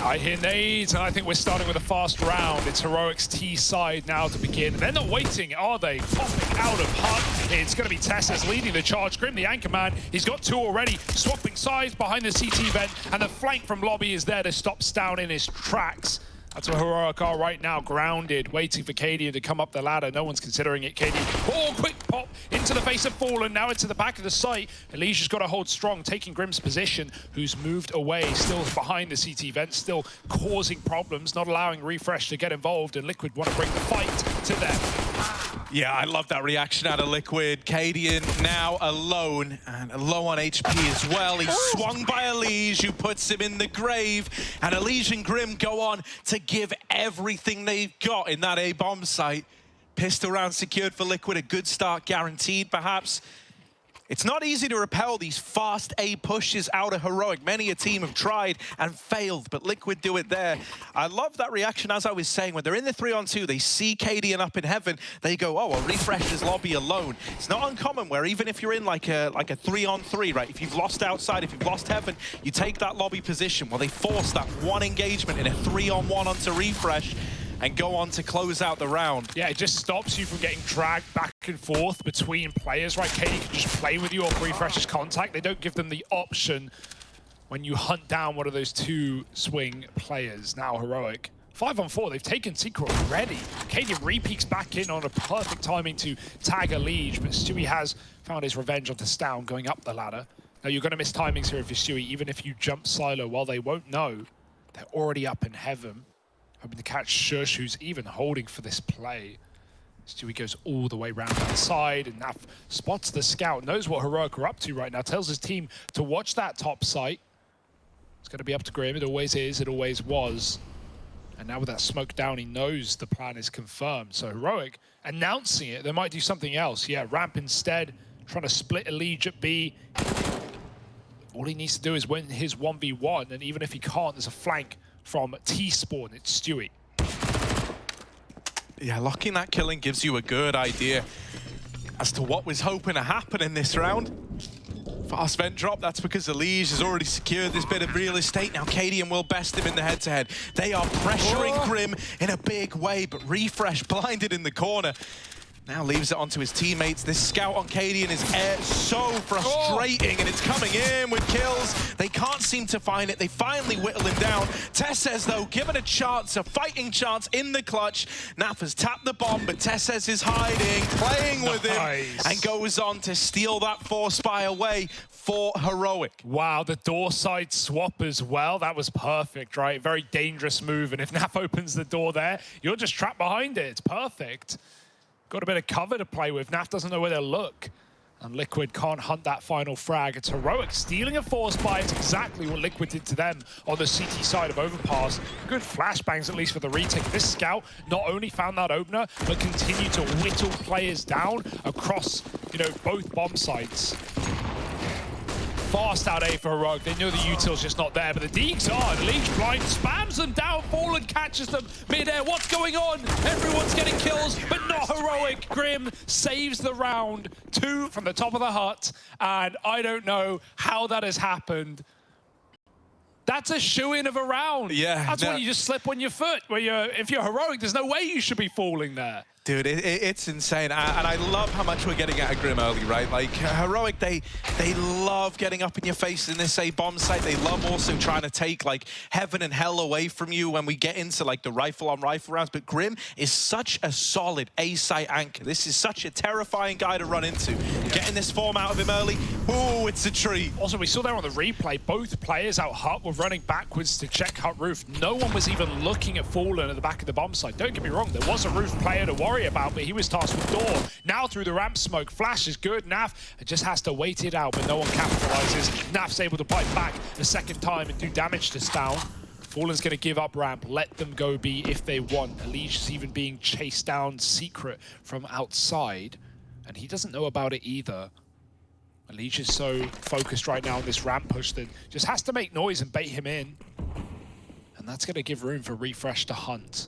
I hear nades, and I think we're starting with a fast round. It's Heroic's T side now to begin. They're not waiting, are they? Popping out of hut. It's going to be TeSeS leading the charge. Grim, the anchor man, he's got two already. Swapping sides behind the CT vent, and the flank from Lobby is there to stop stavn in his tracks. That's where Heroic are right now, grounded, waiting for Cadian to come up the ladder. No one's considering it. Cadian, quick pop into the face of Fallen, now into the back of the site. Alicia's got to hold strong, taking Grim's position, who's moved away, still behind the CT vent, still causing problems, not allowing refrezh to get involved, and Liquid want to bring the fight to them. Yeah, I love that reaction out of Liquid. Cadian now alone, and low on HP as well. He's swung by ESL, who puts him in the grave, and ESL and Grim go on to give everything they've got in that A-bomb site. Pistol round secured for Liquid, a good start guaranteed perhaps. It's not easy to repel these fast A pushes out of Heroic. Many a team have tried and failed, but Liquid do it there. I love that reaction, as I was saying, when they're in the 3-on-2, they see Cadian up in heaven, they go, oh, well, refrezh his lobby alone. It's not uncommon where even if you're in like a 3-on-3, right? If you've lost outside, if you've lost heaven, you take that lobby position. Well, they force that one engagement in a 3-on-1 onto refrezh and go on to close out the round. Yeah, it just stops you from getting dragged back and forth between players, right? Katie can just play with you off refrezh's contact. They don't give them the option when you hunt down one of those two swing players. Now Heroic, 5-on-4, they've taken Secret already. Katie re-peeks back in on a perfect timing to tag a Liege, but Stewie has found his revenge onto stavn going up the ladder. Now you're gonna miss timings here if you're Stewie, even if you jump silo. While they won't know, they're already up in heaven. Hoping to catch Shush, who's even holding for this play. Stewie goes all the way around that side, and Naf spots the scout, knows what Heroic are up to right now, tells his team to watch that top site. It's going to be up to Grim, it always is, it always was. And now with that smoke down, he knows the plan is confirmed. So Heroic announcing it, they might do something else. Yeah, ramp instead, trying to split a Liege at B. All he needs to do is win his 1v1, and even if he can't, there's a flank from T-Spawn. It's Stewie. Yeah, locking that killing gives you a good idea as to what was hoping to happen in this round. Fast vent drop, that's because ESL has already secured this bit of real estate. Now Cadian will best him in the head-to-head. They are pressuring Grim in a big way, but refrezh blinded in the corner. Now leaves it onto his teammates. This scout on Cadian is so frustrating, and it's coming in with kills. They can't seem to find it. They finally whittle him down. TeSeS, though, given a chance, a fighting chance in the clutch. Naf has tapped the bomb, but TeSeS is hiding, playing with him, and goes on to steal that force spy away for Heroic. Wow, the door side swap as well. That was perfect, right? Very dangerous move, and if Naf opens the door there, you're just trapped behind it. It's perfect. Got a bit of cover to play with. Naf doesn't know where to look. And Liquid can't hunt that final frag. It's Heroic stealing a force buy. It's exactly what Liquid did to them on the CT side of Overpass. Good flashbangs, at least for the retake. This scout not only found that opener, but continued to whittle players down across, both bomb sites. Fast out A for Heroic. They know the util's just not there, but the Deegs are. The Liege blind spams them down. Fallen catches them mid-air. What's going on? Everyone's getting kills, but not Heroic. Grim saves the round. 2 from the top of the hut, and I don't know how that has happened. That's a shoo-in of a round. Yeah. That's when you just slip on your foot. If you're Heroic, there's no way you should be falling there. Dude, it's insane, and I love how much we're getting out of Grim early, right? Like, Heroic, they love getting up in your face in this A-bomb site. They love also trying to take, like, heaven and hell away from you when we get into, like, the rifle-on-rifle rounds. But Grim is such a solid A-site anchor. This is such a terrifying guy to run into. Yeah. Getting this form out of him early, ooh, it's a treat. Also, we saw there on the replay, both players out hut were running backwards to check hut roof. No one was even looking at Fallen at the back of the bomb site. Don't get me wrong, there was a roof player to worry about, but he was tasked with door. Now through the ramp smoke, flash is good. Naf just has to wait it out, but no one capitalizes. Naf's able to bite back a second time and do damage to stavn. Fallen's going to give up ramp, let them go B if they want. Alicia's even being chased down secret from outside, and he doesn't know about it either. Alicia's so focused right now on this ramp push that just has to make noise and bait him in. And that's going to give room for refrezh to hunt.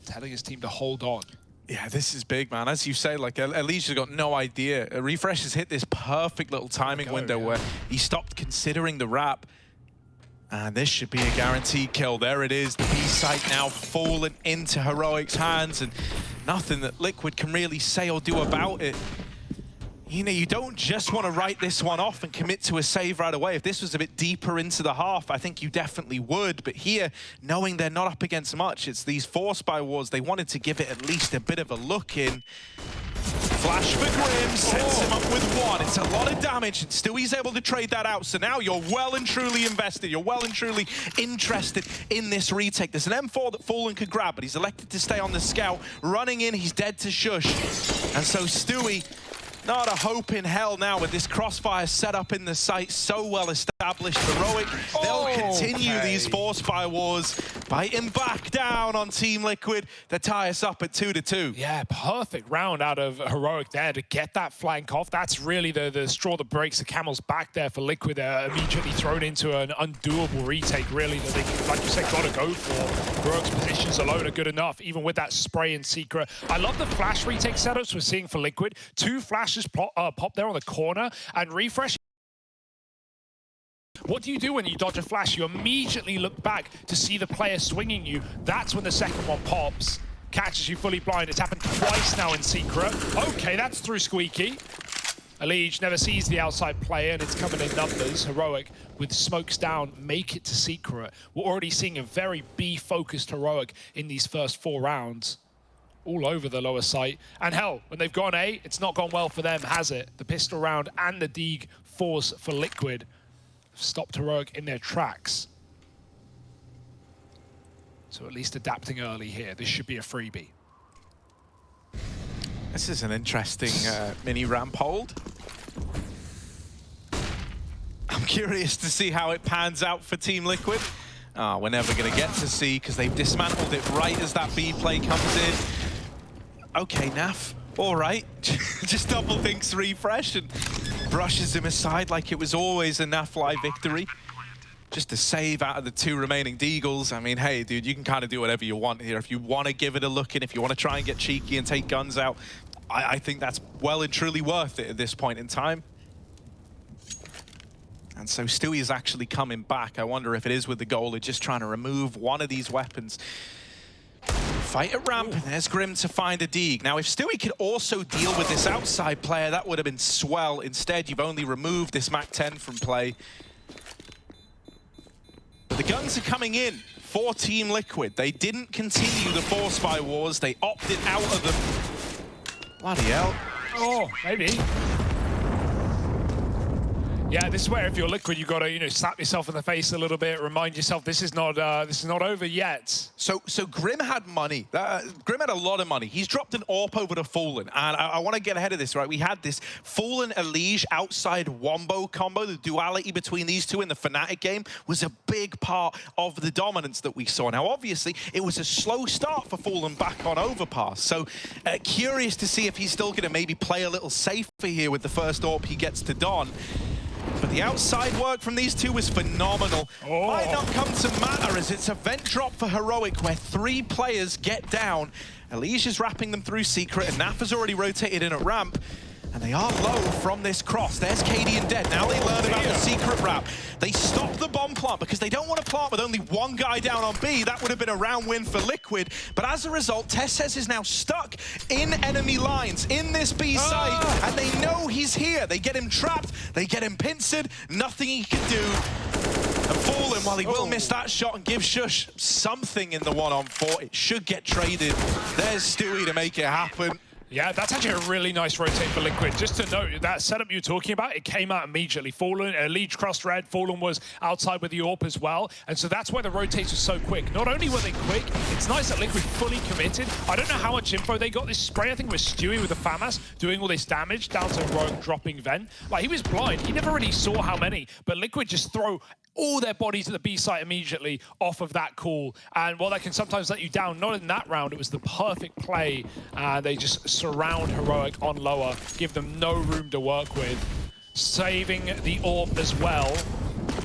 Telling his team to hold on. Yeah, this is big, man. As you say, like, Alicia's got no idea. refrezh has hit this perfect little timing window where he stopped considering the wrap. And this should be a guaranteed kill. There it is. The B site now fallen into Heroic's hands, and nothing that Liquid can really say or do about it. You know, you don't just want to write this one off and commit to a save right away. If this was a bit deeper into the half, I think you definitely would. But here, knowing they're not up against much, it's these force by wars. They wanted to give it at least a bit of a look in. Flash for Grim, sets him up with one. It's a lot of damage, and Stewie's able to trade that out. So now you're well and truly invested. You're well and truly interested in this retake. There's an M4 that Fallen could grab, but he's elected to stay on the scout. Running in, he's dead to Shush. And so Stewie, not a hope in hell now with this crossfire set up in the site, so well established. Heroic, they'll continue these force by wars, biting back down on Team Liquid to tie us up at 2-2. Yeah, perfect round out of Heroic there to get that flank off. That's really the straw that breaks the camel's back there for Liquid. They're immediately thrown into an undoable retake, really, that they, like you said, got to go for. Heroic's positions alone are good enough, even with that spray in secret. I love the flash retake setups we're seeing for Liquid. 2 flashes pop there on the corner, and refrezh. What do you do when you dodge a flash? You immediately look back to see the player swinging you. That's when the second one pops, catches you fully blind. It's happened twice now in secret. Okay, that's through Squeaky. Elige never sees the outside player, and it's coming in numbers. Heroic, with smokes down, make it to secret. We're already seeing a very B-focused Heroic in these first 4 rounds. All over the lower site. And hell, when they've gone A, it's not gone well for them, has it? The pistol round and the Deeg force for Liquid stopped Heroic in their tracks. So at least adapting early here. This should be a freebie. This is an interesting mini ramp hold. I'm curious to see how it pans out for Team Liquid. We're never going to get to see because they've dismantled it right as that B play comes in. Okay, Naf, all right. Just double thinks refrezh and brushes him aside like it was always a Naf-like victory. Just a save out of the 2 remaining Deagles. I mean, hey, dude, you can kind of do whatever you want here. If you want to give it a look in, if you want to try and get cheeky and take guns out, I think that's well and truly worth it at this point in time. And so Stewie is actually coming back. I wonder if it is with the goal of just trying to remove one of these weapons. Fight at ramp, and there's Grim to find a Deeg. Now, if Stewie could also deal with this outside player, that would have been swell. Instead, you've only removed this MAC-10 from play. But the guns are coming in for Team Liquid. They didn't continue the force by wars. They opted out of them. Bloody hell. Oh, maybe. Yeah, this is where if you're Liquid, you've got to, you know, slap yourself in the face a little bit, remind yourself this is not over yet. So Grim had money. Grim had a lot of money. He's dropped an AWP over to Fallen, and I want to get ahead of this, right? We had this Fallen Elige outside wombo combo. The duality between these two in the Fnatic game was a big part of the dominance that we saw. Now, obviously, it was a slow start for Fallen back on Overpass. So curious to see if he's still going to maybe play a little safer here with the first AWP he gets to don. But the outside work from these two was phenomenal. Might not come to matter as it's a vent drop for Heroic where 3 players get down. Elige is wrapping them through secret, and Naf has already rotated in at ramp. And they are low from this cross. There's Cadian dead. Now they learn about the secret wrap. They stop the bomb plant because they don't want to plant with only 1 guy down on B. That would have been a round win for Liquid. But as a result, TeSeS is now stuck in enemy lines in this B site. And they know he's here. They get him trapped. They get him pincered. Nothing he can do. And Fallen, while he will miss that shot and give Shush something in the 1-on-4, it should get traded. There's Stewie to make it happen. Yeah, that's actually a really nice rotate for Liquid. Just to note, that setup you were talking about, it came out immediately. Fallen, Elige crossed red, Fallen was outside with the AWP as well. And so that's why the rotates were so quick. Not only were they quick, it's nice that Liquid fully committed. I don't know how much info they got. This spray, I think, was Stewie with the FAMAS doing all this damage down to Rogue dropping Vent. Like, he was blind. He never really saw how many. But Liquid just throw all their bodies to the B site immediately off of that call. And while that can sometimes let you down, not in that round, it was the perfect play. They just surround Heroic on lower, give them no room to work with. Saving the AWP as well.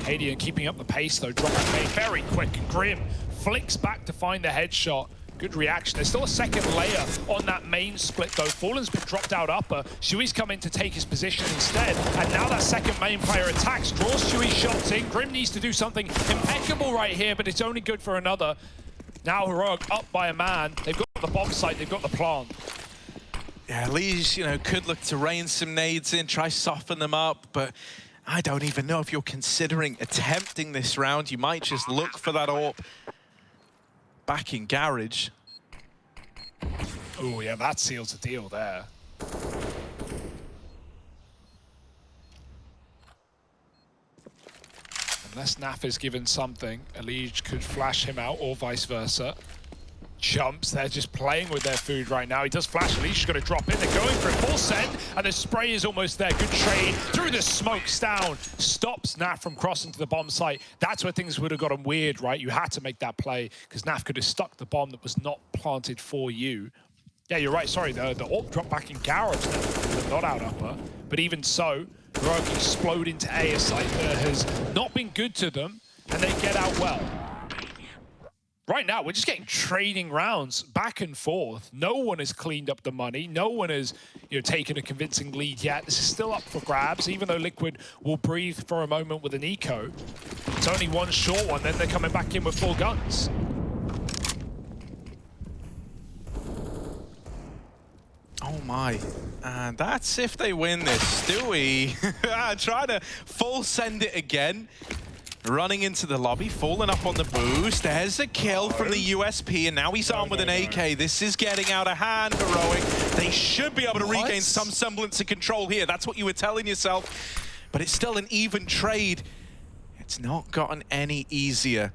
Cadian keeping up the pace though, dropping A very quick. Grim flicks back to find the headshot. Good reaction. There's still a second layer on that main split, though. Fallen's been dropped out upper. Shui's come in to take his position instead. And now that second main player attacks, draws Shui's shots in. Grim needs to do something impeccable right here, but it's only good for another. Now Heroic up by a man. They've got the bomb site, they've got the plant. Yeah, Lige, could look to rain some nades in, try soften them up, but I don't even know if you're considering attempting this round. You might just look for that AWP back in garage. Oh yeah, that seals the deal there. Unless Naf is given something, Lige could flash him out or vice versa. Jumps, they're just playing with their food right now. He does flash, Lige is going to drop in. They're going for a full send, and the spray is almost there. Good trade through the smoke. Stavn stops Naf from crossing to the bomb site. That's where things would have gotten weird, right? You had to make that play because Naf could have stuck the bomb that was not planted for you. Yeah, you're right, sorry, the AWP dropped back in garage, not out upper. But even so, Heroic explode into A, a site that has not been good to them, and they get out well. Right now, we're just getting trading rounds back and forth. No one has cleaned up the money. No one has taken a convincing lead yet. This is still up for grabs, even though Liquid will breathe for a moment with an eco. It's only one short one, then they're coming back in with full guns. Oh my, and that's if they win this. Stewie trying to full send it again. Running into the lobby, falling up on the boost. There's a kill from the USP, and now he's armed with an AK. This is getting out of hand, Heroic. They should be able to regain some semblance of control here. That's what you were telling yourself. But it's still an even trade. It's not gotten any easier.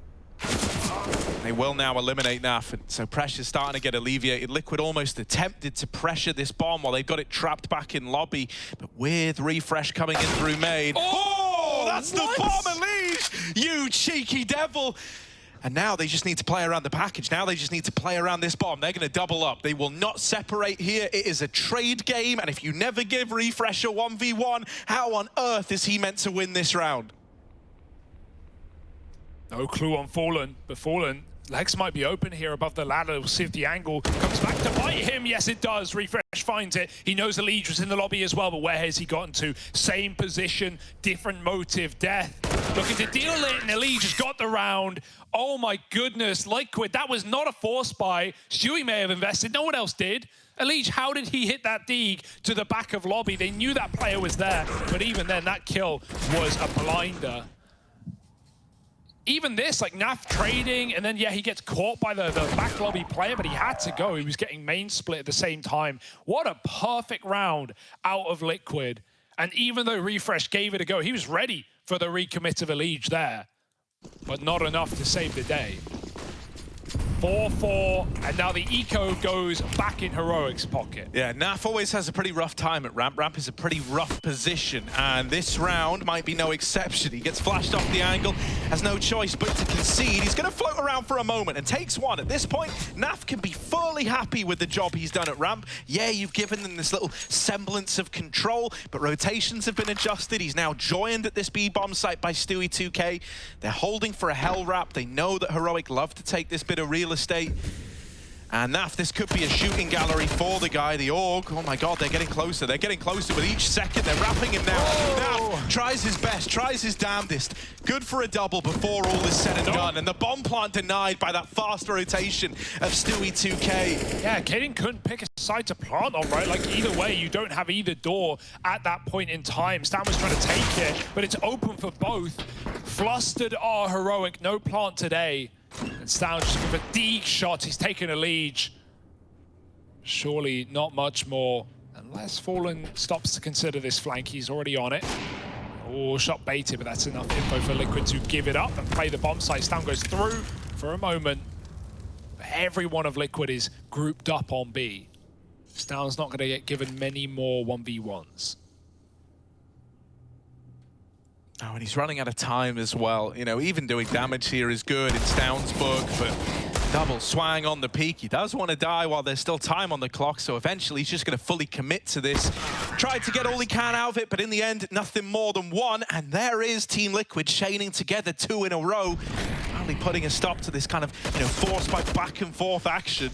They will now eliminate Naf, so pressure's starting to get alleviated. Liquid almost attempted to pressure this bomb while they've got it trapped back in lobby, but with refrezh coming in through main. Oh, that's the bomb, Elise! You cheeky devil! And now they just need to play around the package. Now they just need to play around this bomb. They're going to double up. They will not separate here. It is a trade game, and if you never give refrezh a 1v1, how on earth is he meant to win this round? No clue on Fallen, but Fallen, legs might be open here above the ladder. We'll see if the angle comes back to bite him. Yes, it does. refrezh finds it. He knows the lead was in the lobby as well, but where has he gotten to? Same position, different motive, death. Looking to deal it, and Elige has got the round. Oh my goodness, Liquid, that was not a force buy. Stewie may have invested, no one else did. Elige, how did he hit that dig to the back of lobby? They knew that player was there, but even then, that kill was a blinder. Even this, like Naf trading, and then yeah, he gets caught by the back lobby player, but he had to go. He was getting main split at the same time. What a perfect round out of Liquid. And even though refrezh gave it a go, he was ready for the recommit of Elige there, but not enough to save the day. 4-4, and now the eco goes back in Heroic's pocket. Yeah, Naf always has a pretty rough time at ramp. Ramp is a pretty rough position, and this round might be no exception. He gets flashed off the angle, has no choice but to concede. He's going to float around for a moment and takes one. At this point, Naf can be fully happy with the job he's done at ramp. Yeah, you've given them this little semblance of control, but rotations have been adjusted. He's now joined at this B-bomb site by Stewie 2K. They're holding for a hell wrap. They know that Heroic love to take this bit of real estate. And Naf, this could be a shooting gallery for the guy, the Org. Oh my god, they're getting closer. They're getting closer with each second. They're wrapping him now. Naf tries his best, tries his damnedest. Good for a double before all is said and done. And the bomb plant denied by that fast rotation of Stewie 2K. Yeah, Kaden couldn't pick a side to plant on, right? Like either way, you don't have either door at that point in time. Stavn was trying to take it, but it's open for both. Flustered are Heroic, no plant today. And Stavn just with a dig shot, he's taken a lead. Surely not much more, unless Fallen stops to consider this flank. He's already on it. Oh, shot baited, but that's enough info for Liquid to give it up and play the bomb site. Stavn goes through for a moment. Every one of Liquid is grouped up on B. Stavn's not going to get given many more 1v1s. Oh, and he's running out of time as well. You know, even doing damage here is good in Stavn's book, but double swang on the peak. He does want to die while there's still time on the clock, so eventually he's just going to fully commit to this. Tried to get all he can out of it, but in the end, nothing more than one. And there is Team Liquid chaining together 2 in a row. finally putting a stop to this kind of, forced by back and forth action.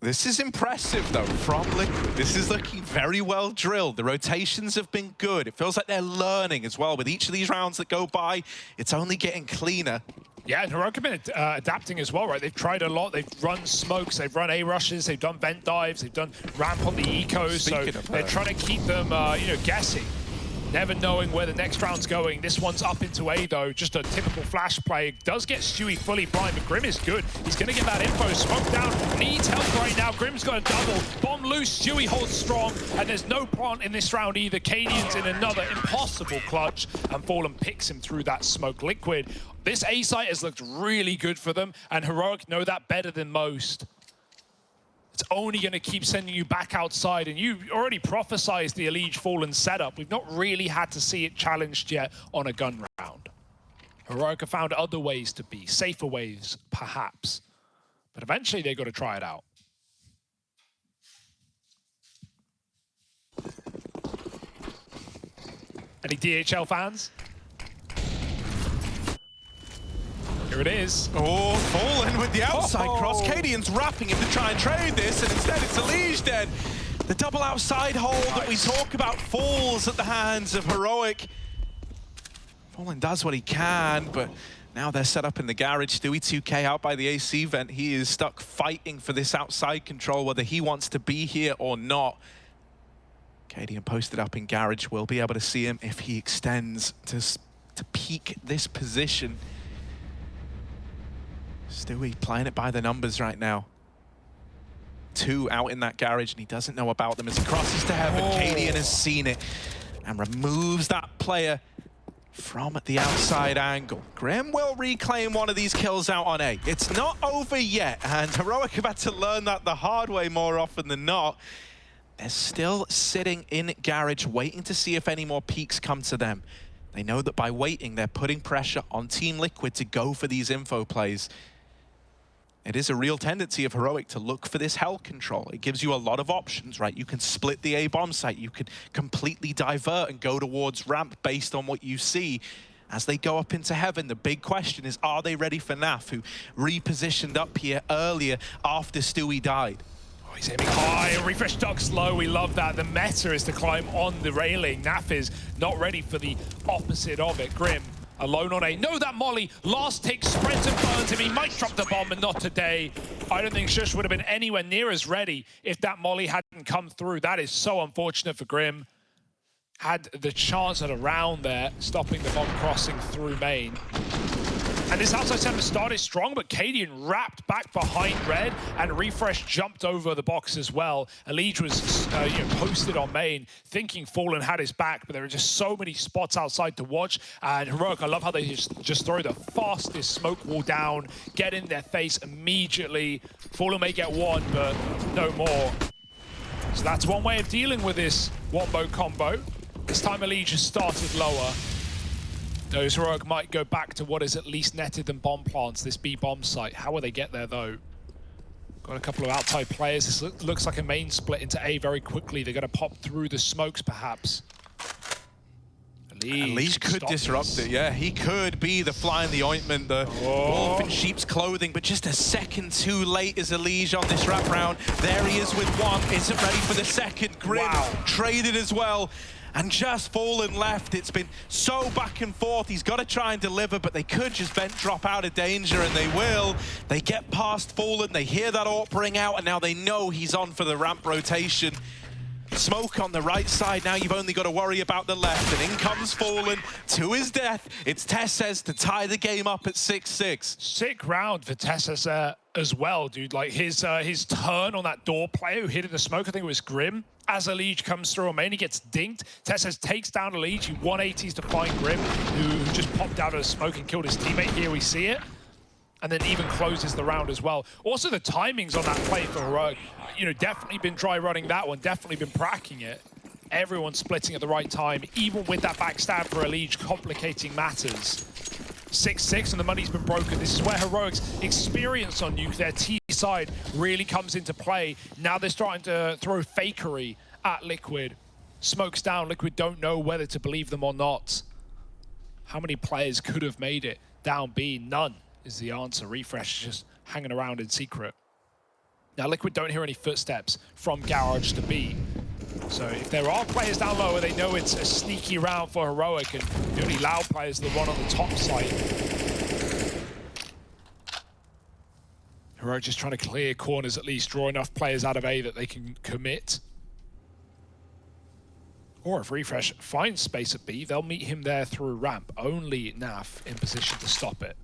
This is impressive, though, from Liquid. This is looking very well drilled. The rotations have been good. It feels like they're learning as well. With each of these rounds that go by, it's only getting cleaner. Yeah, and Heroic have been adapting as well, right? They've tried a lot. They've run smokes, they've run A rushes, they've done vent dives, they've done ramp on the ecos. So they're trying to keep them, guessing. Never knowing where the next round's going. This one's up into A, though. Just a typical flash play. Does get Stewie fully blind, but Grim is good. He's going to get that info. Smoke down. Needs help right now. Grim's got a double. Bomb loose. Stewie holds strong. And there's no plant in this round either. Cadian's in another impossible clutch. And Fallen picks him through that smoke. Liquid, this A site has looked really good for them. And Heroic know that better than most. It's only going to keep sending you back outside, and you already prophesized the Elige Fallen setup. We've not really had to see it challenged yet on a gun round. Heroic have found other ways to be, safer ways, perhaps. But eventually they've got to try it out. Any DHL fans? Here it is. Oh, Fallen with the outside cross. Cadian's wrapping him to try and trade this, and instead it's Elige dead. The double outside hold that we talk about falls at the hands of Heroic. Fallen does what he can, but now they're set up in the garage. Stewie 2K out by the AC vent. He is stuck fighting for this outside control, whether he wants to be here or not. Cadian posted up in garage. We'll be able to see him if he extends to peak this position. Stewie playing it by the numbers right now. 2 out in that garage, and he doesn't know about them as he crosses to heaven. Cadian has seen it and removes that player from the outside angle. Grim will reclaim one of these kills out on A. It's not over yet, and Heroic have had to learn that the hard way more often than not. They're still sitting in garage, waiting to see if any more peaks come to them. They know that by waiting, they're putting pressure on Team Liquid to go for these info plays. It is a real tendency of Heroic to look for this hell control. It gives you a lot of options, right? You can split the A bomb site. You could completely divert and go towards ramp based on what you see. As they go up into heaven, the big question is, are they ready for Naf, who repositioned up here earlier after Stewie died? Oh, he's aiming high. Refrezh ducks low. We love that. The meta is to climb on the railing. Naf is not ready for the opposite of it. Grim alone on A. No, that molly. Last tick, spreads and burns him. He might drop the bomb, but not today. I don't think Shush would have been anywhere near as ready if that molly hadn't come through. That is so unfortunate for Grim. Had the chance at a round there, stopping the bomb crossing through main. And this outside center started strong, but Cadian wrapped back behind red, and refrezh jumped over the box as well. Elige was posted on main, thinking Fallen had his back, but there are just so many spots outside to watch. And Heroic, I love how they just throw the fastest smoke wall down, get in their face immediately. Fallen may get one, but no more. So that's one way of dealing with this wombo combo. This time Elige has started lower. Those Heroic might go back to what is at least netted than bomb plants, this B bomb site. How will they get there, though? Got a couple of outside players. This looks like a main split into A very quickly. They're going to pop through the smokes, perhaps. Elige could disrupt it, yeah. He could be the fly in the ointment, the wolf in sheep's clothing, but just a second too late is Elige on this wrap round. There he is with one, isn't ready for the second. Grim traded as well. And just Fallen left. It's been so back and forth. He's got to try and deliver, but they could just vent drop out of danger, and they will. They get past Fallen, they hear that AWP ring out, and now they know he's on for the ramp rotation. Smoke on the right side. Now you've only got to worry about the left, and in comes Fallen to his death. It's TeSeS to tie the game up at 6-6. Sick round for TeSeS as well, dude. Like his turn on that door player who hit in the smoke, I think it was Grim. As Elige comes through on main, he gets dinked. TeSeS takes down Elige. He 180s to find Grim, who just popped out of the smoke and killed his teammate. Here we see it. And then even closes the round as well. Also, the timings on that play for Heroic, definitely been dry running that one, definitely been pracking it. Everyone splitting at the right time, even with that backstab for Elige complicating matters. 6-6 and the money's been broken. This is where Heroic's experience on Nuke, their T side, really comes into play. Now they're starting to throw fakery at Liquid. smokes down, Liquid don't know whether to believe them or not. How many players could have made it down B? None is the answer. refrezh is just hanging around in secret. Now Liquid don't hear any footsteps from Garage to B. So if there are players down lower, they know it's a sneaky round for Heroic, and the only loud players are the one on the top side. Heroic just trying to clear corners at least, draw enough players out of A that they can commit. Or if refrezh finds space at B, they'll meet him there through ramp. Only Naf in position to stop it.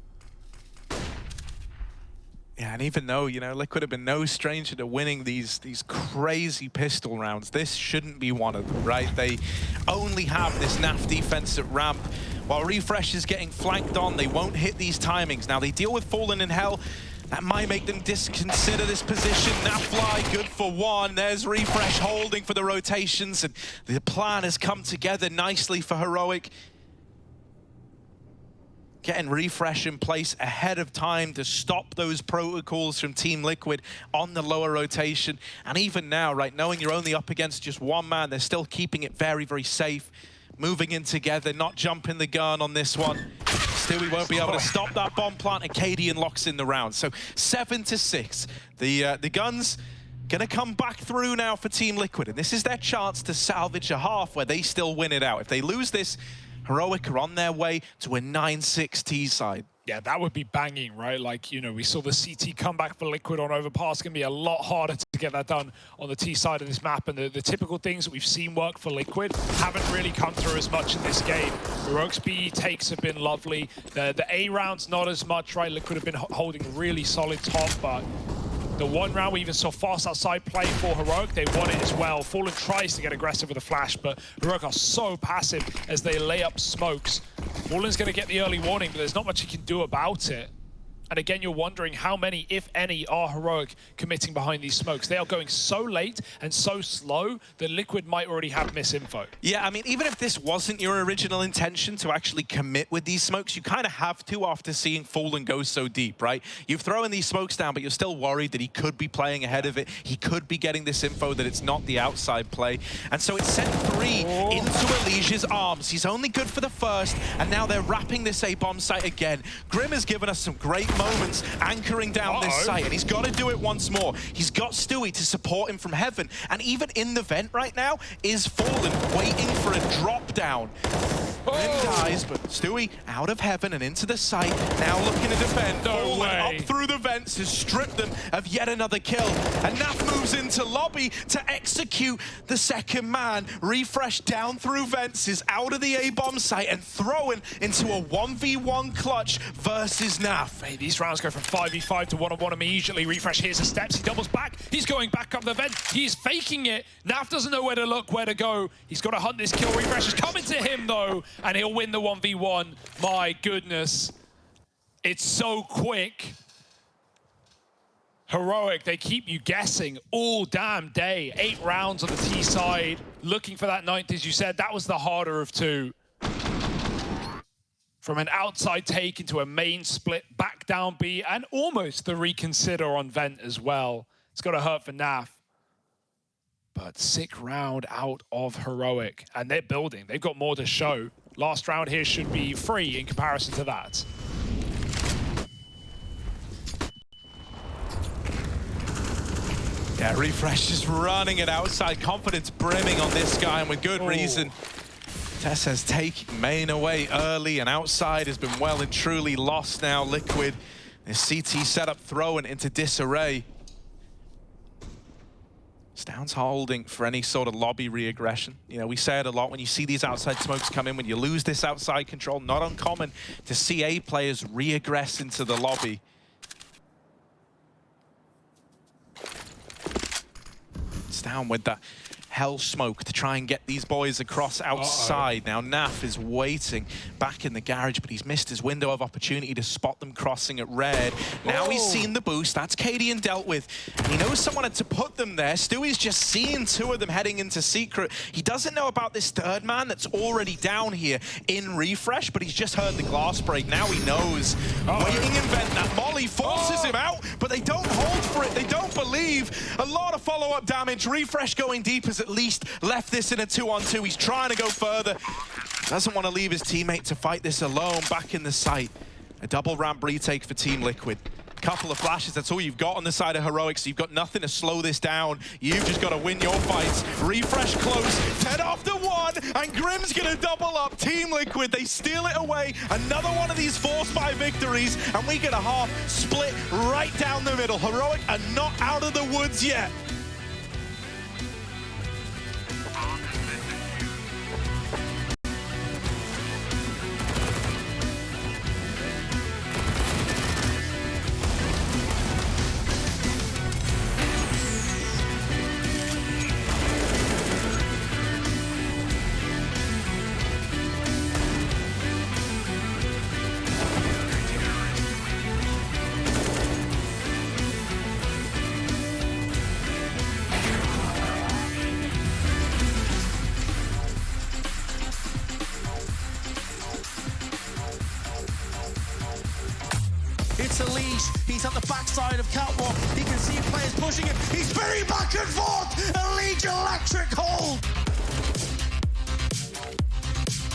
Yeah, and even though, you know, Liquid have been no stranger to winning these crazy pistol rounds, this shouldn't be one of them, right? They only have this Naf defense at ramp. While refrezh is getting flanked on, they won't hit these timings. Now, they deal with Fallen in Hell. That might make them disconsider this position. Nafly, good for one. There's refrezh holding for the rotations, and the plan has come together nicely for Heroic. Getting refrezh in place ahead of time to stop those protocols from Team Liquid on the lower rotation. And even now, right, knowing you're only up against just one man, they're still keeping it very, very safe. Moving in together, not jumping the gun on this one. Stewie won't be able to stop that bomb plant, and Cadian locks in the round. So 7-6. The guns gonna come back through now for Team Liquid, and this is their chance to salvage a half where they still win it out. If they lose this, Heroic are on their way to a 9-6 T side. Yeah, that would be banging, right? Like, you know, we saw the CT comeback for Liquid on Overpass. It's going to be a lot harder to get that done on the T side of this map. And the typical things that we've seen work for Liquid haven't really come through as much in this game. Heroic's B takes have been lovely. The A rounds, not as much, right? Liquid have been holding really solid top, but the one round we even saw fast outside play for Heroic, they won it as well. Fallen tries to get aggressive with a flash, but Heroic are so passive as they lay up smokes. Fallen's going to get the early warning, but there's not much he can do about it. And again, you're wondering how many, if any, are Heroic committing behind these smokes. They are going so late and so slow that Liquid might already have misinfo. Yeah, I mean, even if this wasn't your original intention to actually commit with these smokes, you kind of have to after seeing Fallen go so deep, right? You've thrown these smokes down, but you're still worried that he could be playing ahead of it. He could be getting this info that it's not the outside play. And so it sent 3 into Elijah's arms. He's only good for the first, and now they're wrapping this A-bomb site again. Grim has given us some great moments anchoring down this site, and he's got to do it once more. He's got Stewie to support him from heaven, and even in the vent right now is Fallen waiting for a drop down. Grim dies, but Stewie out of heaven and into the site, now looking to defend. Fallen up through the vents has stripped them of yet another kill, and Naf moves into lobby to execute the second man. refrezh down through vents is out of the A-bomb site and thrown into a 1v1 clutch versus Naf. Hey, these rounds go from 5v5 to 1-on-1 immediately. refrezh hears the steps, he doubles back, he's going back up the vent, he's faking it. Naf doesn't know where to look, where to go. He's got to hunt this kill. refrezh is coming to him though, and he'll win the 1v1. My goodness. It's so quick. Heroic, they keep you guessing all damn day. 8 rounds on the T side, looking for that 9th, as you said. That was the harder of 2. From an outside take into a main split, back down B, and almost the reconsider on vent as well. It's got to hurt for Naf. But sick round out of Heroic, and they're building. They've got more to show. Last round here should be free in comparison to that. Yeah, refrezh is running it outside. Confidence brimming on this guy, and with good reason. TeSeS taking main away early, and outside has been well and truly lost now. Liquid, this CT setup thrown into disarray. stavn's holding for any sort of lobby re-aggression. You know, we say it a lot when you see these outside smokes come in, when you lose this outside control, not uncommon to see A players re-aggress into the lobby. stavn with that hell smoke to try and get these boys across outside. Now Naf is waiting back in the garage, but he's missed his window of opportunity to spot them crossing at red. Now he's seen the boost. That's Cadian dealt with. And he knows someone had to put them there. Stewie's just seeing 2 of them heading into secret. He doesn't know about this third man that's already down here in refrezh, but he's just heard the glass break. Now he knows. Waiting in vent, that molly forces him out, but they don't hold for it. They don't believe. A lot of follow-up damage. Refrezh going deep has at least left this in a 2-on-2. He's trying to go further. Doesn't want to leave his teammate to fight this alone. Back in the site. A double ramp retake for Team Liquid. Couple of flashes, that's all you've got on the side of Heroic, so you've got nothing to slow this down. You've just got to win your fights. Refrezh close, 10 after 1, and Grim's gonna double up. Team Liquid, they steal it away. Another one of these force by victories, and we get a half split right down the middle. Heroic are not out of the woods yet. It's Elise. He's at the backside of Catwalk. He can see players pushing him. He's spinning back and forth. Elite electric hold.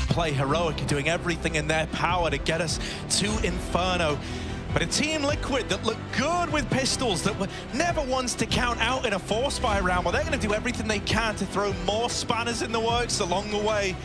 Play Heroic are doing everything in their power to get us to Inferno. But a Team Liquid that look good with pistols, that were never ones to count out in a force by round, well, they're going to do everything they can to throw more spanners in the works along the way.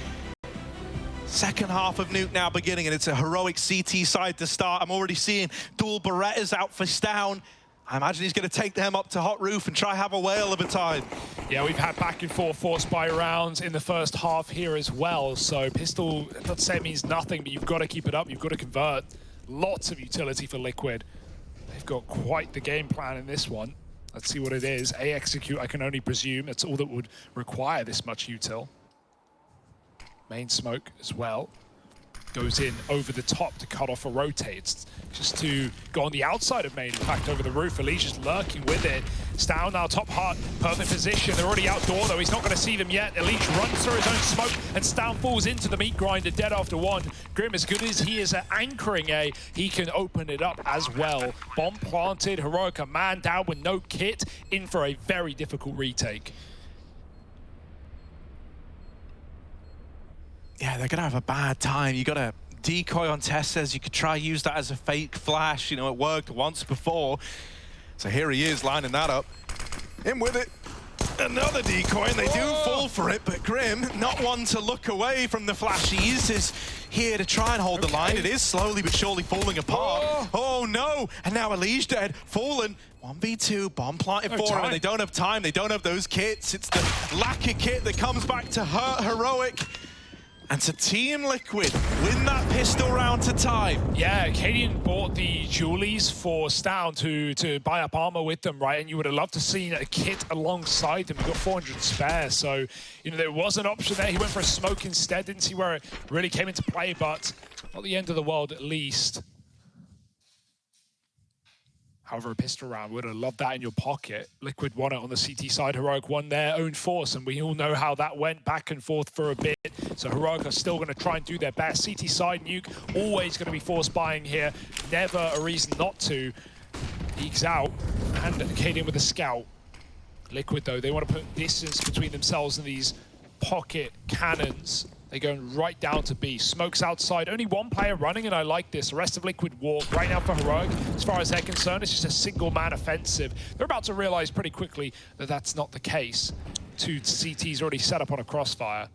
Second half of Nuke now beginning, and it's a Heroic CT side to start. I'm already seeing dual Berettas out for stavn. I imagine he's going to take them up to Hot Roof and try have a whale of a time. Yeah, we've had back and forth force by rounds in the first half here as well. So pistol, not to say it means nothing, but you've got to keep it up. You've got to convert. Lots of utility for Liquid. They've got quite the game plan in this one. Let's see what it is. A execute, I can only presume. That's all that would require this much util. Main smoke as well. Goes in over the top to cut off a rotate, just to go on the outside of main, in fact, over the roof. Elise just lurking with it. stavn now top hut, perfect position. They're already outdoor though, he's not going to see them yet. Elise runs through his own smoke, and stavn falls into the meat grinder, dead after 1. Grim, as good as he is at anchoring A, he can open it up as well. Bomb planted, Heroic a man down with no kit, in for a very difficult retake. Yeah, they're going to have a bad time. You got a decoy on TeSeS. You could try use that as a fake flash. You know, it worked once before. So here he is lining that up. In with it. Another decoy, and they do fall for it, but Grim, not one to look away from the flash. He is here to try and hold the line. It is slowly but surely falling apart. Oh no! And now Elise dead, fallen. 1v2, bomb planted for him, and they don't have time. They don't have those kits. It's the lack of kit that comes back to hurt Heroic. And to Team Liquid win that pistol round to time. Yeah, Cadian bought the Julies for stavn to buy up armor with them, right? And you would have loved to see a kit alongside them. He got 400 spare, so you know there was an option there. He went for a smoke instead. Didn't see where it really came into play, but not the end of the world at least. However, a pistol round, would have loved that in your pocket. Liquid won it on the CT side. Heroic won their own force, and we all know how that went back and forth for a bit. So Heroic are still going to try and do their best. CT side, Nuke, always going to be force buying here. Never a reason not to. Ekes out, and Cadian with a scout. Liquid, though, they want to put distance between themselves and these pocket cannons. They're going right down to B. Smoke's outside. Only one player running, and I like this. The rest of Liquid walk right now for Heroic. As far as they're concerned, it's just a single-man offensive. They're about to realize pretty quickly that that's not the case. 2 CTs already set up on a crossfire.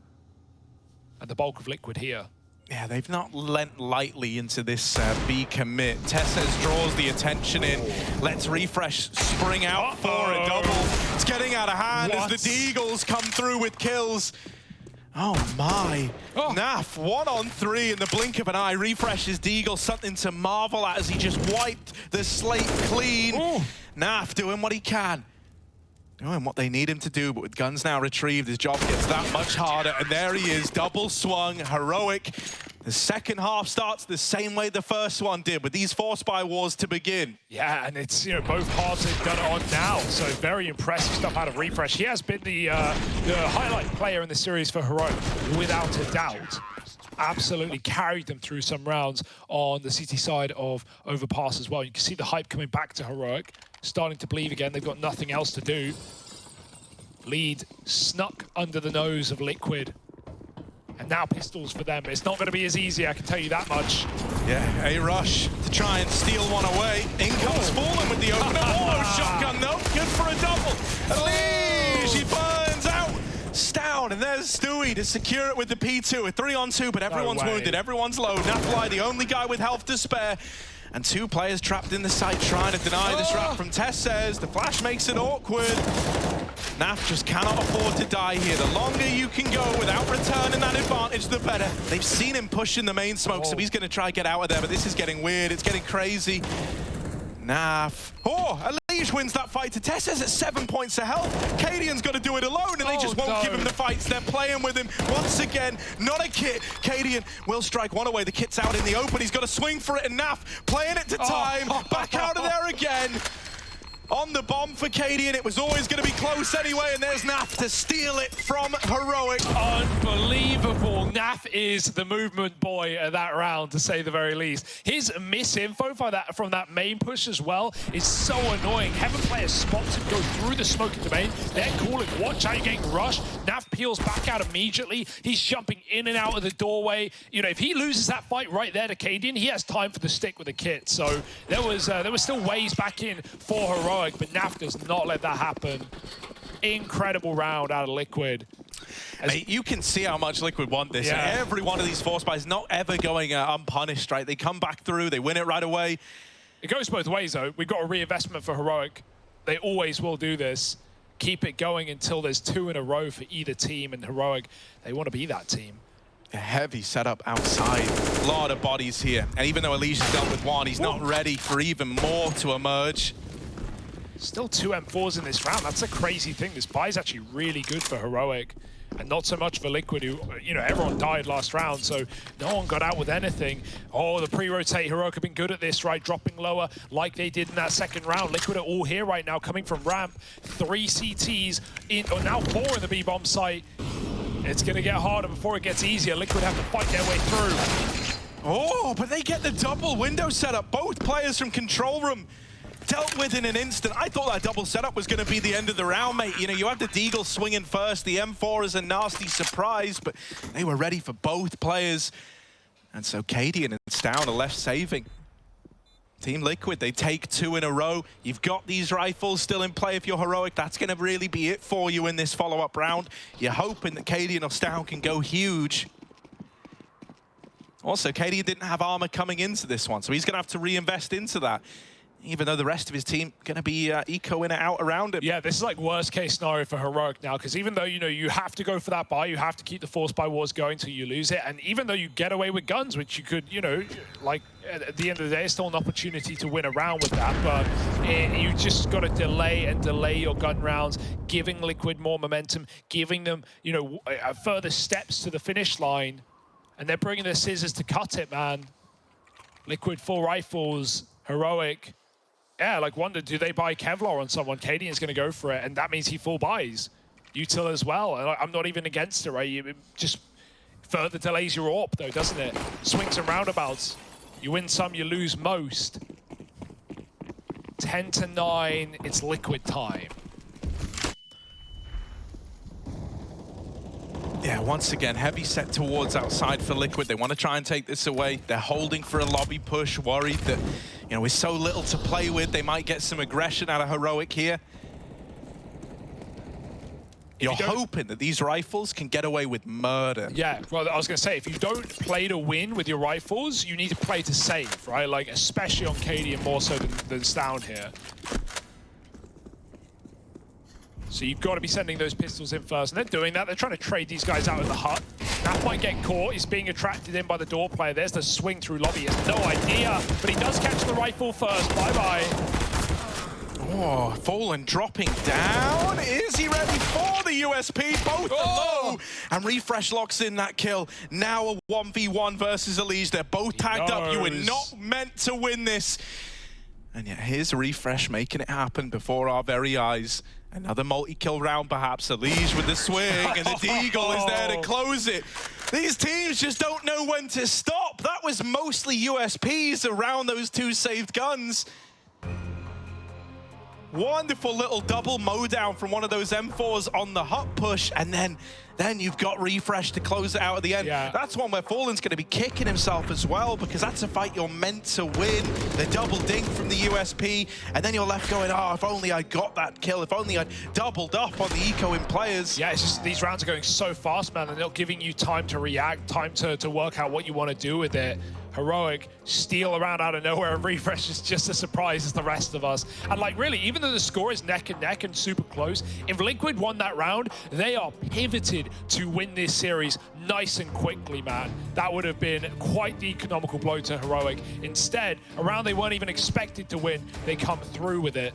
And the bulk of Liquid here. Yeah, they've not lent lightly into this B commit. TeSeS draws the attention in. Let's refrezh spring out for a double. It's getting out of hand as the Deagles come through with kills. Oh my. Naf, 1-on-3 in the blink of an eye. Refrezh's Deagle, something to marvel at as he just wiped the slate clean. Naf doing what he can. Doing what they need him to do, but with guns now retrieved, his job gets that much harder. And there he is, double swung, Heroic. The second half starts the same way the first one did, with these force by wars to begin. Yeah, and it's, you know, both halves have done it on now, so very impressive stuff out of refrezh. He has been the highlight player in the series for Heroic, without a doubt. Absolutely carried them through some rounds on the CT side of Overpass as well. You can see the hype coming back to Heroic. starting to believe again. They've got nothing else to do. Lead snuck under the nose of Liquid. And now pistols for them. It's not going to be as easy, I can tell you that much. Yeah, a rush to try and steal one away. In comes Fallen with the opener. Oh, shotgun though. Good for a double. Elise, he burns out. stavn, and there's Stewie to secure it with the P2. A 3-on-2, but everyone's wounded. Everyone's low. Nafly, the only guy with health to spare. And two players trapped in the site trying to deny this wrap from TeSeS. The flash makes it awkward. Naf just cannot afford to die here. The longer you can go without returning that advantage, the better. They've seen him push in the main smoke, so he's going to try to get out of there, but this is getting weird. It's getting crazy. Naf. Oh, Elige wins that fight to TeSeS at 7 points of health. Cadian's got to do it alone, and they just won't give him the fights. They're playing with him once again. Not a kit. Cadian will strike one away. The kit's out in the open. He's got to swing for it, and Naf playing it to time. Back out of there again. On the bomb for Cadian. It was always going to be close anyway, and there's Naf to steal it from Heroic. Unbelievable. Naf is the movement boy of that round, to say the very least. His misinfo from that main push as well is so annoying. Heaven players spots him go through the smoke in the main. They're calling, watch out, you're getting rushed. Naf peels back out immediately. He's jumping in and out of the doorway. You know, if he loses that fight right there to Cadian, he has time for the stick with the kit. So there was still ways back in for Heroic. But Naf does not let that happen. Incredible round out of Liquid. Mate, you can see how much Liquid want this. Yeah. Every one of these force buys not ever going unpunished, right? They come back through, they win it right away. It goes both ways, though. We've got a reinvestment for Heroic. They always will do this. Keep it going until there's 2 in a row for either team, and Heroic, they want to be that team. A heavy setup outside. A lot of bodies here. And even though Elise's dealt with one, he's not ready for even more to emerge. Still 2 M4s in this round. That's a crazy thing. This buy is actually really good for Heroic, and not so much for Liquid, who, you know, everyone died last round, so no one got out with anything. Oh, the pre-rotate. Heroic have been good at this, right? Dropping lower like they did in that second round. Liquid are all here right now, coming from ramp. 3 CTs, or now 4 in the B-bomb site. It's going to get harder before it gets easier. Liquid have to fight their way through. Oh, but they get the double window setup. Both players from control room dealt with in an instant. I thought that double setup was going to be the end of the round, mate. You know, you have the Deagle swinging first. The M4 is a nasty surprise, but they were ready for both players. And so Cadian and stavn are left saving. Team Liquid, they take 2 in a row. You've got these rifles still in play if you're Heroic. That's going to really be it for you in this follow-up round. You're hoping that Cadian or stavn can go huge. Also, Cadian didn't have armor coming into this one, so he's going to have to reinvest into that, even though the rest of his team going to be eco in and out around him. Yeah, this is like worst case scenario for Heroic now, because even though, you know, you have to go for that buy, you have to keep the force buy wars going till you lose it, and even though you get away with guns, which you could, you know, like at the end of the day, it's still an opportunity to win a round with that, but you just got to delay and delay your gun rounds, giving Liquid more momentum, giving them, you know, further steps to the finish line, and they're bringing the scissors to cut it, man. Liquid 4 rifles, Heroic. Yeah, like, wonder, do they buy Kevlar on someone? Cadian's going to go for it, and that means he full buys. Util as well, and I'm not even against it, right? It just further delays your AWP, though, doesn't it? Swings and roundabouts. You win some, you lose most. 10-9, it's Liquid time. Yeah, once again, heavy set towards outside for Liquid. They want to try and take this away. They're holding for a lobby push, worried that, you know, with so little to play with, they might get some aggression out of Heroic here. You're hoping that these rifles can get away with murder. Yeah, well, I was going to say, if you don't play to win with your rifles, you need to play to save, right? Like, especially on Cadian more so than stavn here. So you've got to be sending those pistols in first, and they're doing that. They're trying to trade these guys out of the hut. Naf might get caught. He's being attracted in by the door player. There's the swing through lobby. He has no idea, but he does catch the rifle first. Bye-bye. Oh, Fallen dropping down. Is he ready for the USP? Both are low. And refrezh locks in that kill. Now a 1v1 versus Elige. They're both tagged up. You were not meant to win this. And yet here's refrezh making it happen before our very eyes. Another multi-kill round, perhaps. Elige with the swing, and the Deagle is there to close it. These teams just don't know when to stop. That was mostly USPs around those 2 saved guns. Wonderful little double mow down from one of those M4s on the hot push, and then you've got refrezh to close it out at the end. Yeah. That's one where Fallen's going to be kicking himself as well, because that's a fight you're meant to win. The double dink from the USP, and then you're left going, oh, if only I got that kill, if only I'd doubled up on the eco in players. Yeah, it's just these rounds are going so fast, man, and they're not giving you time to react, time to work out what you want to do with it. Heroic steal around out of nowhere, and refrezh is just as surprised as the rest of us. And like really, even though the score is neck and neck and super close, if Liquid won that round, they are pivoted to win this series nice and quickly, man. That would have been quite the economical blow to Heroic. Instead, a round they weren't even expected to win, they come through with it.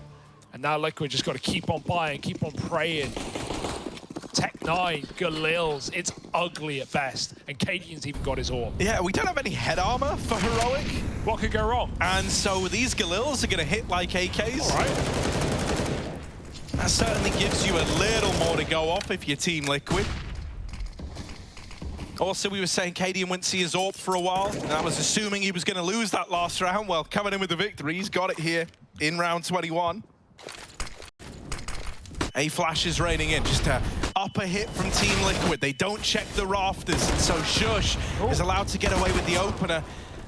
And now Liquid just got to keep on buying, keep on praying. Tech9, Galils, it's ugly at best. And Cadian's even got his orb. Yeah, we don't have any head armor for Heroic. What could go wrong? And so these Galils are going to hit like AKs. All right. That certainly gives you a little more to go off if you're Team Liquid. Also, we were saying Cadian wouldn't see his AWP for a while, and I was assuming he was going to lose that last round. Well, coming in with the victory, he's got it here in round 21. A flash is raining in, just a upper hit from Team Liquid. They don't check the rafters, and so Shush is allowed to get away with the opener.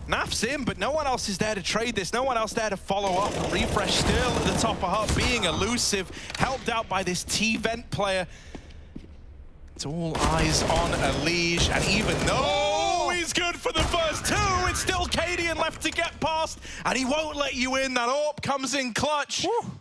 Naf's in, but no one else is there to trade this. No one else there to follow up. refrezh still at the top of hub, being elusive, helped out by this T-Vent player. It's all eyes on Elige, and even though he's good for the first two, it's still Cadian left to get past, and he won't let you in. That AWP comes in clutch. Woo.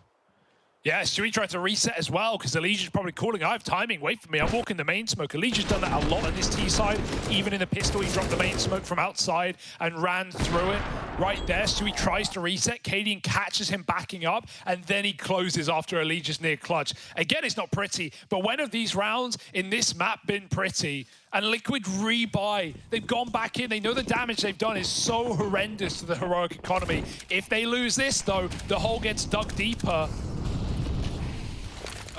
Yeah, Stewie tried to reset as well, because Elige is probably calling, I have timing, wait for me, I'm walking the main smoke. Elige has done that a lot on this T side. Even in the pistol, he dropped the main smoke from outside and ran through it. Right there, Stewie tries to reset, Cadian catches him backing up, and then he closes after Elige's near clutch. Again, it's not pretty, but when have these rounds in this map been pretty? And Liquid rebuy. They've gone back in. They know the damage they've done is so horrendous to the Heroic economy. If they lose this, though, the hole gets dug deeper.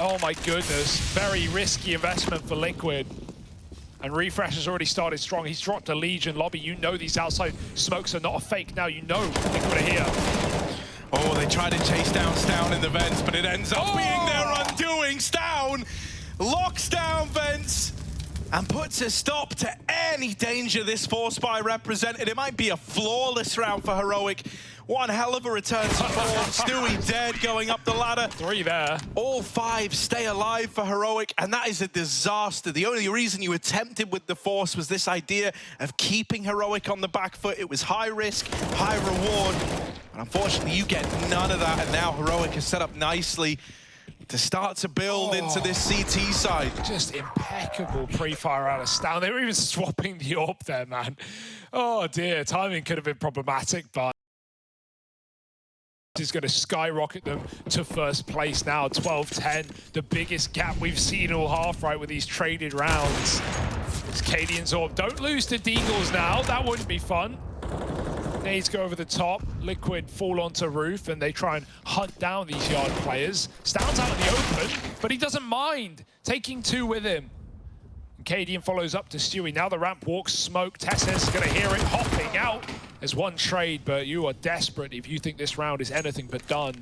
Oh my goodness, very risky investment for Liquid. And refrezh has already started strong. He's dropped a Legion lobby. You know these outside smokes are not a fake now. You know Liquid are here. Oh, they try to chase down stavn in the vents, but it ends up being their undoing. stavn locks down vents and puts a stop to any danger this force buy represented. It might be a flawless round for Heroic. One hell of a return to form. Stewie dead going up the ladder. 3 there. All 5 stay alive for Heroic, and that is a disaster. The only reason you attempted with the force was this idea of keeping Heroic on the back foot. It was high risk, high reward. And unfortunately, you get none of that, and now Heroic is set up nicely to start to build into this CT side. Just impeccable pre-fire out of stavn. They were even swapping the AWP there, man. Oh dear, timing could have been problematic, but is going to skyrocket them to first place now. 12-10, the biggest gap we've seen all half, right, with these traded rounds. It's Cadian's AWP. Don't lose to Deagles now. That wouldn't be fun. Nades go over the top. Liquid fall onto roof, and they try and hunt down these yard players. stavn's out in the open, but he doesn't mind taking 2 with him. And Cadian follows up to Stewie. Now the ramp walks, smoke. TeSeS is going to hear it hopping out. There's one trade, but you are desperate if you think this round is anything but done.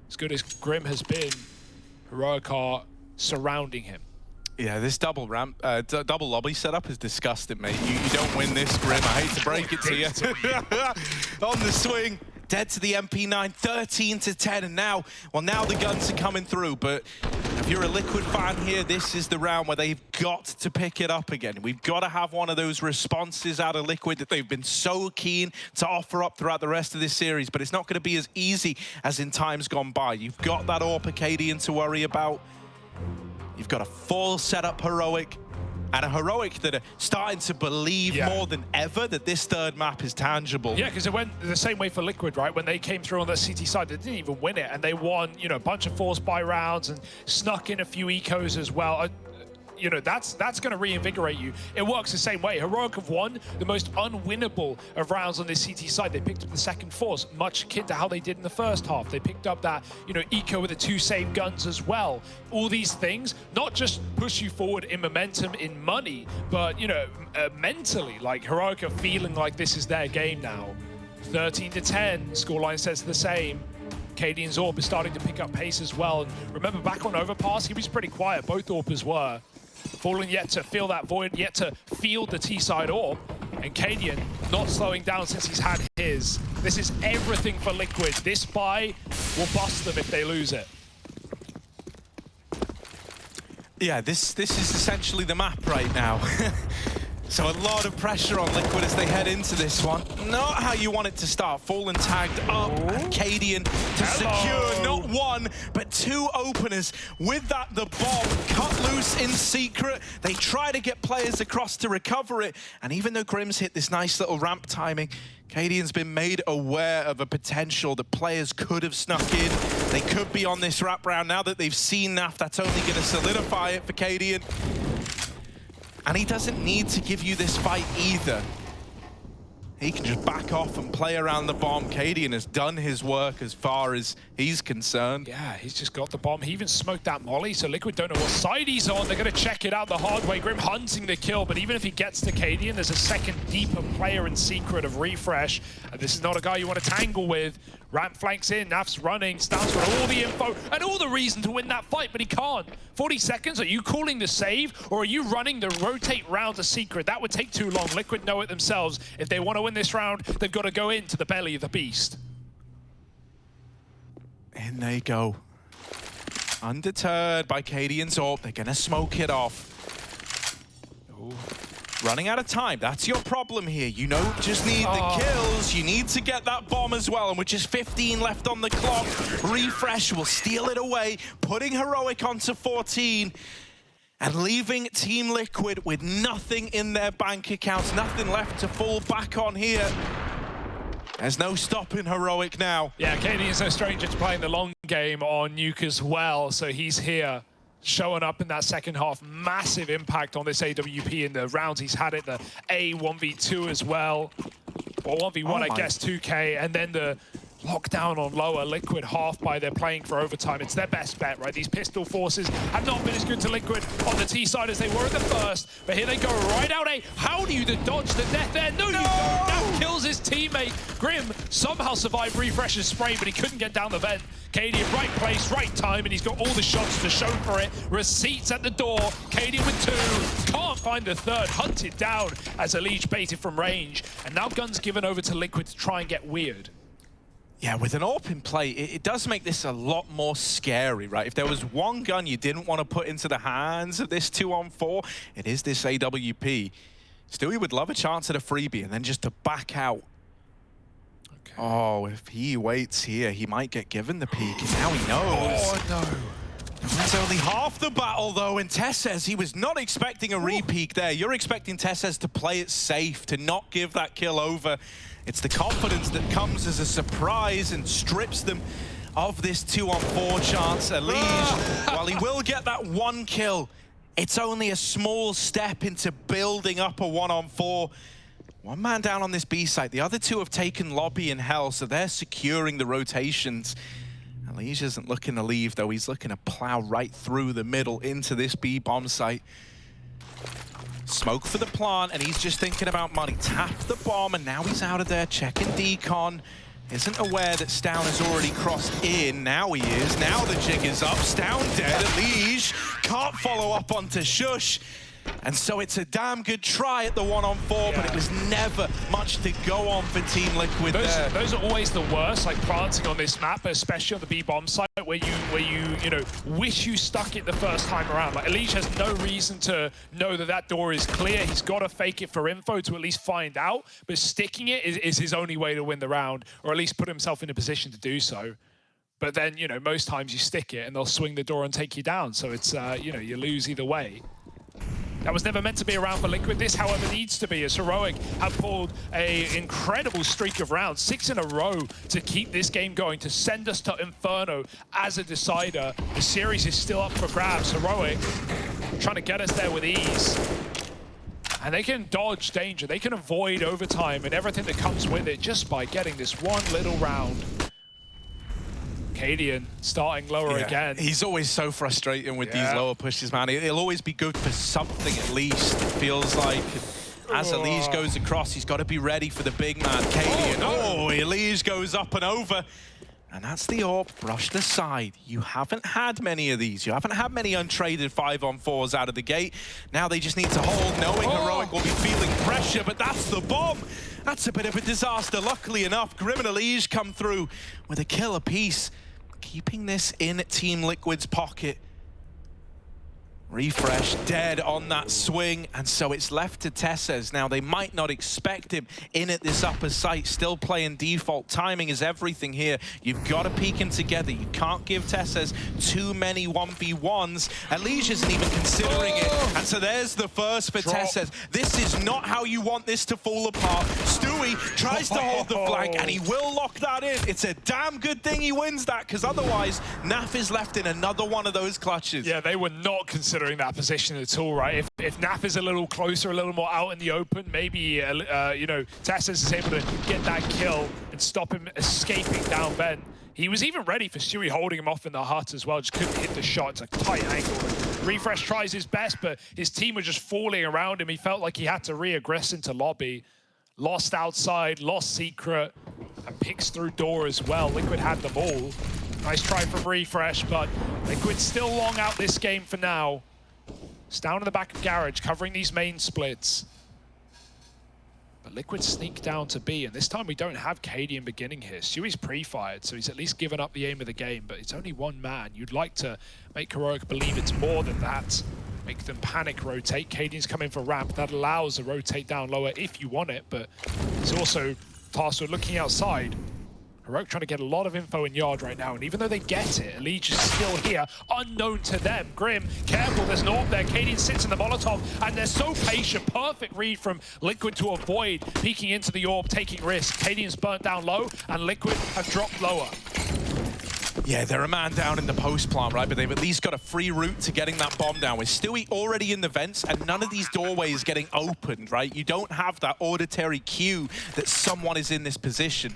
As good as Grim has been, Heroic are surrounding him. Yeah, this double ramp, double lobby setup is disgusting, mate. You don't win this, Grim. I hate to break it to you. On the swing, dead to the MP9, 13-10, and now the guns are coming through. But if you're a Liquid fan here, this is the round where they've got to pick it up again. We've got to have one of those responses out of Liquid that they've been so keen to offer up throughout the rest of this series, but it's not going to be as easy as in times gone by. You've got that AWP Cadian to worry about. You've got a full setup Heroic, and a Heroic that are starting to believe more than ever that this third map is tangible. Yeah, because it went the same way for Liquid, right? When they came through on the CT side, they didn't even win it, and they won, you know, a bunch of force buy rounds and snuck in a few ecos as well. You know, that's going to reinvigorate you. It works the same way. Heroic have won the most unwinnable of rounds on this CT side. They picked up the second force, much akin to how they did in the first half. They picked up that, you know, eco with the 2 save guns as well. All these things, not just push you forward in momentum, in money, but, you know, mentally, like Heroic are feeling like this is their game now. 13-10, scoreline says the same. Cadian's AWP is starting to pick up pace as well. And remember, back on Overpass, he was pretty quiet. Both AWPers were. Fallen yet to fill that void, yet to field the T-side AWP. And Cadian not slowing down since he's had his. This is everything for Liquid. This buy will bust them if they lose it. Yeah, this is essentially the map right now. So a lot of pressure on Liquid as they head into this one. Not how you want it to start. Fallen tagged up, and Cadian to secure not one, but two openers. With that, the bomb cut loose in secret. They try to get players across to recover it. And even though Grim's hit this nice little ramp timing, Cadian's been made aware of a potential that players could have snuck in. They could be on this wrap round. Now that they've seen NAF, that's only going to solidify it for Cadian. And he doesn't need to give you this fight either. He can just back off and play around the bomb. Cadian has done his work as far as he's concerned. Yeah, he's just got the bomb. He even smoked that molly, so Liquid don't know what side he's on. They're going to check it out the hard way. Grim hunting the kill, but even if he gets to Cadian, there's a second deeper player in secret of refrezh. And this is not a guy you want to tangle with. Ramp flanks in, Naf's running, stavn's got all the info and all the reason to win that fight, but he can't. 40 seconds, are you calling the save or are you running the rotate round to secret? That would take too long. Liquid know it themselves. If they want to win this round, they've got to go into the belly of the beast. In they go. Undeterred by Cadian's AWP, they're gonna smoke it off. Ooh. Running out of time, that's your problem here. You don't just need the kills, you need to get that bomb as well. And with just 15 left on the clock, refrezh will steal it away, putting Heroic onto 14 and leaving Team Liquid with nothing in their bank accounts, nothing left to fall back on here. There's no stopping Heroic now. Yeah, Cadian's no stranger to playing the long game on Nuke as well, so he's here. Showing up in that second half, massive impact on this AWP in the rounds he's had it, the A1v2 as well, or 1v1 I guess, 2K, and then the lockdown on lower. Liquid half by they're playing for overtime. It's their best bet, right? These pistol forces have not been as good to Liquid on the T side as they were at the first, but here they go right out A. How do you dodge the death there? No, you don't. That kills his teammate. Grim somehow survived refrezh's spray, but he couldn't get down the vent. Cadian, right place, right time, and he's got all the shots to show for it. Receipts at the door. Cadian with two. Can't find the third. Hunted down as ESL baited from range. And now gun's given over to Liquid to try and get weird. Yeah, with an AWP in play, it does make this a lot more scary, right? If there was one gun you didn't want to put into the hands of this 2-on-4, it is this AWP. Stewie would love a chance at a freebie and then just to back out. Okay. Oh, if he waits here, he might get given the peek, and now he knows. Oh, no. That's only half the battle, though, and TeSeS, he was not expecting a re-peek there. You're expecting TeSeS to play it safe, to not give that kill over. It's the confidence that comes as a surprise and strips them of this 2-on-4 chance. ESL, while he will get that one kill, it's only a small step into building up a 1-on-4. One man down on this B site. The other two have taken lobby and hell, so they're securing the rotations. ESL isn't looking to leave, though. He's looking to plow right through the middle into this B bomb site. Smoke for the plant, and he's just thinking about money. Tap the bomb, and now he's out of there, checking decon. Isn't aware that stavn has already crossed in. Now he is. Now the jig is up. stavn dead. ESL can't follow up onto Shush. And so it's a damn good try at the 1-on-4, but it was never much to go on for Team Liquid there. Those are always the worst, like planting on this map, especially on the B-bomb site, where you know, wish you stuck it the first time around. Like, ESL has no reason to know that that door is clear. He's got to fake it for info to at least find out, but sticking it is his only way to win the round, or at least put himself in a position to do so. But then, you know, most times you stick it and they'll swing the door and take you down. So it's, you know, you lose either way. That was never meant to be around for Liquid. This, however, needs to be, as Heroic have pulled an incredible streak of rounds, 6 in a row to keep this game going, to send us to Inferno as a decider. The series is still up for grabs. Heroic trying to get us there with ease. And they can dodge danger. They can avoid overtime and everything that comes with it just by getting this one little round. Cadian starting lower again. He's always so frustrating with these lower pushes, man. It'll always be good for something at least. It feels like as ESL goes across, he's got to be ready for the big man. Cadian, ESL goes up and over. And that's the AWP brushed aside. You haven't had many of these. You haven't had many untraded 5-on-4s out of the gate. Now they just need to hold, knowing Heroic will be feeling pressure, but that's the bomb. That's a bit of a disaster. Luckily enough, Grim and Elige come through with a kill apiece, keeping this in Team Liquid's pocket. refrezh dead on that swing, and so it's left to TeSeS. Now, they might not expect him in at this upper site, still playing default. Timing is everything here. You've got to peek them together. You can't give TeSeS too many 1v1s. Elige isn't even considering it, and so there's the first for TeSeS. This is not how you want this to fall apart. Stewie tries to hold the flank, and he will lock that in. It's a damn good thing he wins that, because otherwise, Naf is left in another one of those clutches. Yeah, they were not considering that position at all, right? If Naf is a little closer, a little more out in the open, maybe you know, TeSeS is able to get that kill and stop him escaping down Ben. He was even ready for Stewie holding him off in the hut as well, just couldn't hit the shot. It's a tight angle. refrezh tries his best, but his team was just falling around him. He felt like he had to re-aggress into lobby. Lost outside, lost secret, and picks through door as well. Liquid had them all. Nice try from refrezh, but Liquid still long out this game for now. stavn in the back of Garage, covering these main splits. But Liquid sneak down to B, and this time we don't have Cadian beginning here. Stewie's pre-fired, so he's at least given up the aim of the game, but it's only one man. You'd like to make Heroic believe it's more than that. Make them panic rotate. Cadian's coming for ramp. That allows a rotate down lower if you want it, but it's also tasked with looking outside. Heroic trying to get a lot of info in yard right now, and even though they get it, Elige is still here, unknown to them. Grim, careful, there's an AWP there. Cadian sits in the Molotov, and they're so patient. Perfect read from Liquid to avoid peeking into the AWP, taking risks. Cadian's burnt down low, and Liquid have dropped lower. Yeah, they're a man down in the post plant, right? But they've at least got a free route to getting that bomb down. With Stewie already in the vents, and none of these doorways getting opened, right? You don't have that auditory cue that someone is in this position.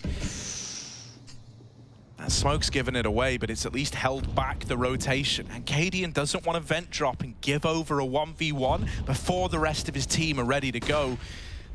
That smoke's given it away, but it's at least held back the rotation. And Cadian doesn't want to vent drop and give over a 1v1 before the rest of his team are ready to go.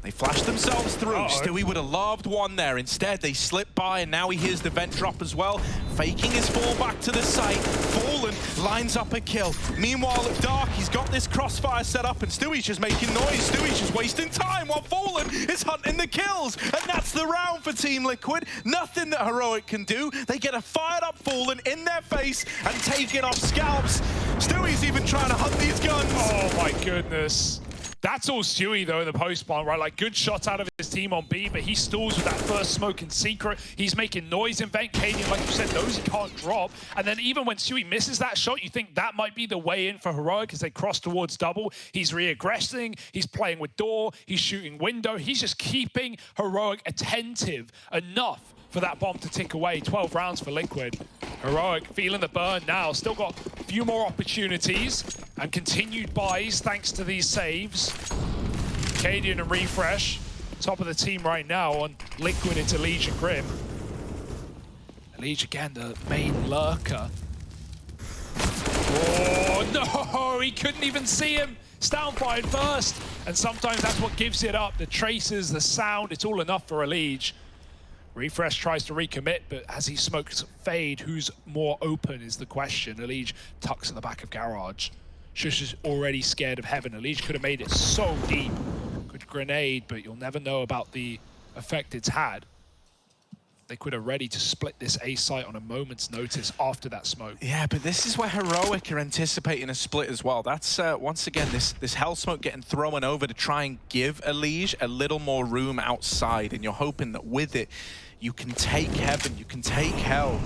They flashed themselves through. Stewie would have loved one there. Instead, they slip by, and now he hears the vent drop as well. Faking his fall back to the site. Fallen lines up a kill. Meanwhile, at Dark, he's got this crossfire set up, and Stewie's just making noise. Stewie's just wasting time while Fallen is hunting the kills. And that's the round for Team Liquid. Nothing that Heroic can do. They get a fired up Fallen in their face and taking off scalps. Stewie's even trying to hunt these guns. Oh my goodness. That's all Stewie, though, in the post plant, right? Like, good shot out of his team on B, but he stalls with that first smoke in secret. He's making noise in vent. Cadian, like you said, knows he can't drop. And then even when Stewie misses that shot, you think that might be the way in for Heroic as they cross towards double. He's re-aggressing. He's playing with door. He's shooting window. He's just keeping Heroic attentive enough for that bomb to tick away. 12 rounds for Liquid. Heroic feeling the burn now. Still got a few more opportunities and continued buys thanks to these saves. Cadian and refrezh, top of the team right now on Liquid. It's Elige and Grim. Elige again, the main lurker. Oh no, he couldn't even see him. stavn fired first, and sometimes that's what gives it up. The traces, the sound, it's all enough for Elige. refrezh tries to recommit, but as he smokes fade, who's more open is the question. Elige tucks at the back of Garage. Shush is already scared of heaven. Elige could have made it so deep. Good grenade, but you'll never know about the effect it's had. Liquid are ready to split this A site on a moment's notice after that smoke. Yeah, but this is where Heroic are anticipating a split as well. That's, once again, this hell smoke getting thrown over to try and give Elige a little more room outside, and you're hoping that with it, you can take heaven, you can take hell.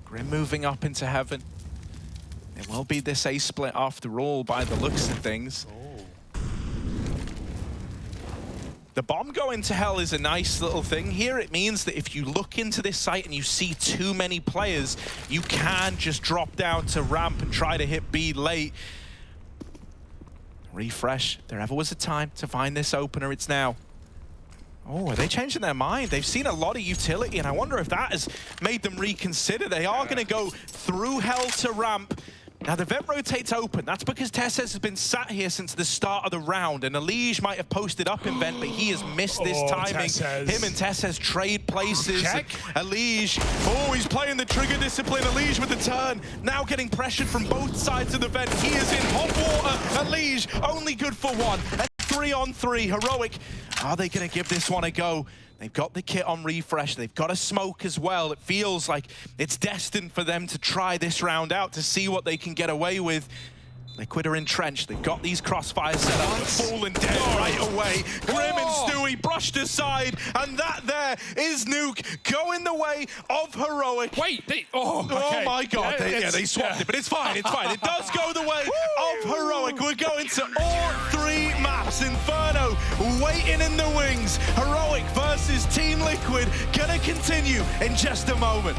Grim moving up into heaven. There will be this A split after all by the looks of things. The bomb going to hell is a nice little thing. Here it means that if you look into this site and you see too many players, you can just drop down to ramp and try to hit B late. refrezh, if there ever was a time to find this opener, it's now. Oh, are they changing their mind? They've seen a lot of utility, and I wonder if that has made them reconsider. They are going to go through hell to ramp. Now the vent rotates open. That's because TeSeS has been sat here since the start of the round, and Elige might have posted up in vent, but he has missed this timing. TeSeS. Him and TeSeS trade places. Check. Elige, oh, he's playing the trigger discipline. Elige with the turn, now getting pressured from both sides of the vent. He is in hot water. Elige only good for one. A 3-on-3, Heroic. Are they going to give this one a go? They've got the kit on refrezh. They've got a smoke as well. It feels like it's destined for them to try this round out to see what they can get away with. Liquid are entrenched. They've got these crossfires set up. Fallen dead right away. Grim and Stewie brushed aside, and that there is Nuke going the way of Heroic. Wait, Oh my God, they swapped it, but it's fine, it's fine. It does go the way of Heroic. We're going to all 3 maps. Inferno waiting in the wings. Heroic versus Team Liquid gonna continue in just a moment.